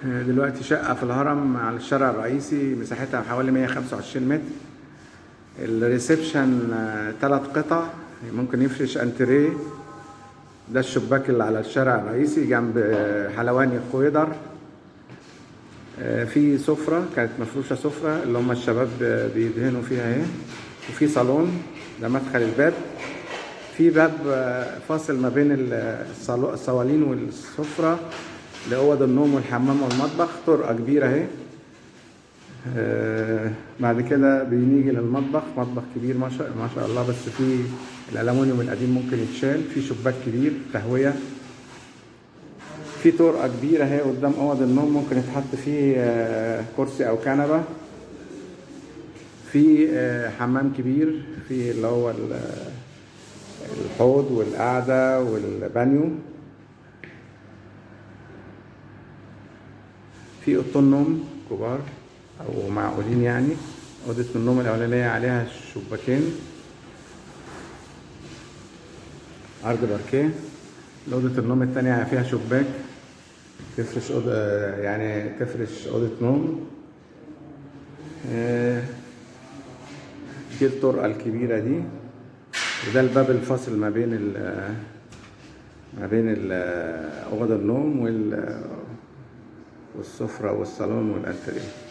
دلوقتي شقة في الهرم على الشارع الرئيسي، مساحتها حوالي 125 متر. الريسبشن 3 قطع، ممكن يفرش انتريه. ده الشباك اللي على الشارع الرئيسي جنب حلواني القويدر. في سفرة كانت مفروشة، سفرة اللي هم الشباب بيدهنوا فيها اهي. وفي صالون، ده مدخل الباب. في باب فاصل ما بين الصوالين والسفرة لأوض النوم والحمام والمطبخ. طرقة كبيرة اهي. بعد كده بنيجي للمطبخ، مطبخ كبير ما شاء الله، بس فيه الألمونيوم القديم ممكن يتشال. في شباك كبير تهوية. في طرقة كبيرة اهي قدام أوض النوم، ممكن يتحط فيه كرسي أو كنبة. في حمام كبير، في اللي هو الحوض والقعدة والبانيو. في أوضتين نوم كبار أو معقولين يعني. أوضة النوم الأولانية عليها شباكين عرض باركيه. أوضة النوم التانية فيها شباك تفرش تفرش أوضة نوم. دي الطرقة الكبيرة دي، وده الباب الفاصل ما بين أوضة النوم والسفرة والصالون والأنتريه.